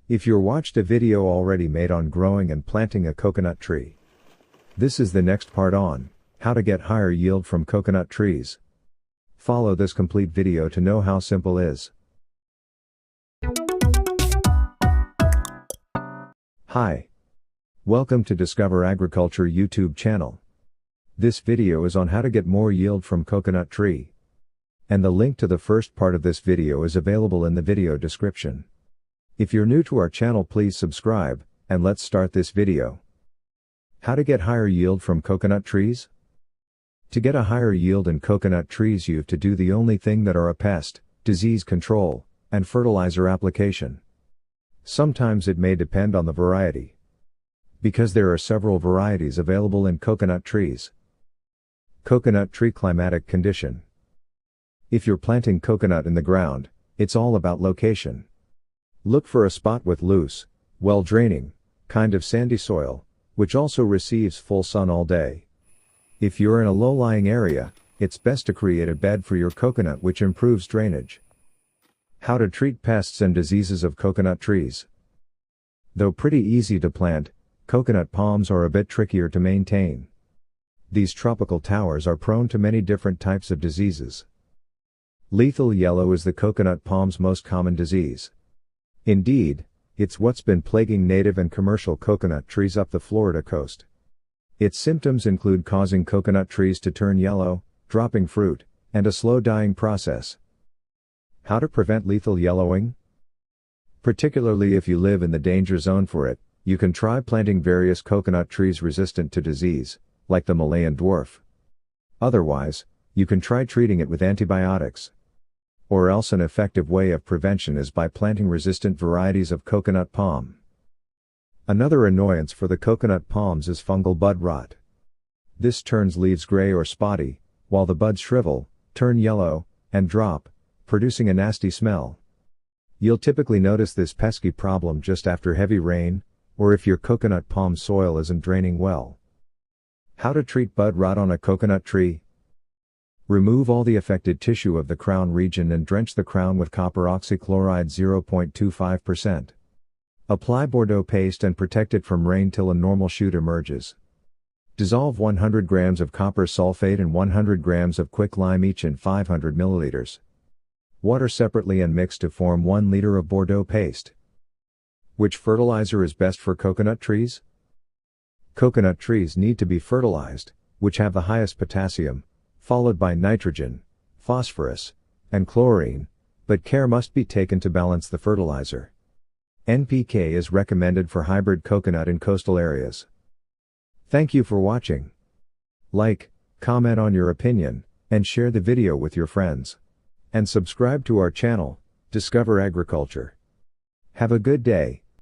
If you're watched a video already made on growing and planting a coconut tree, this is the next part on how to get higher yield from coconut trees. Follow this complete video to know how simple it is. Hi. Welcome to Discover Agriculture YouTube channel. This video is on how to get more yield from coconut tree. And the link to the first part of this video is available in the video description. If you're new to our channel, please subscribe, and let's start this video. How to get higher yield from coconut trees? To get a higher yield in coconut trees, you have to do the only thing that are a pest, disease control, and fertilizer application. Sometimes it may depend on the variety, because there are several varieties available in coconut trees. Coconut tree climatic condition. If you're planting coconut in the ground, it's all about location. Look for a spot with loose, well-draining, kind of sandy soil, which also receives full sun all day. If you're in a low-lying area, it's best to create a bed for your coconut, which improves drainage. How to treat pests and diseases of coconut trees. Though pretty easy to plant, coconut palms are a bit trickier to maintain. These tropical towers are prone to many different types of diseases. Lethal yellow is the coconut palm's most common disease. Indeed, it's what's been plaguing native and commercial coconut trees up the Florida coast. Its symptoms include causing coconut trees to turn yellow, dropping fruit, and a slow dying process. How to prevent lethal yellowing? Particularly if you live in the danger zone for it, you can try planting various coconut trees resistant to disease, like the Malayan dwarf. Otherwise, you can try treating it with antibiotics. Or else an effective way of prevention is by planting resistant varieties of coconut palm. Another annoyance for the coconut palms is fungal bud rot. This turns leaves gray or spotty, while the buds shrivel, turn yellow, and drop, producing a nasty smell. You'll typically notice this pesky problem just after heavy rain, or if your coconut palm soil isn't draining well. How to treat bud rot on a coconut tree? Remove all the affected tissue of the crown region and drench the crown with copper oxychloride 0.25%. Apply Bordeaux paste and protect it from rain till a normal shoot emerges. Dissolve 100 grams of copper sulfate and 100 grams of quicklime each in 500 milliliters. Water separately and mix to form 1 liter of Bordeaux paste. Which fertilizer is best for coconut trees? Coconut trees need to be fertilized, which have the highest potassium, followed by nitrogen, phosphorus, and chlorine, but care must be taken to balance the fertilizer. NPK is recommended for hybrid coconut in coastal areas. Thank you for watching. Like, comment on your opinion, and share the video with your friends. And subscribe to our channel, Discover Agriculture. Have a good day.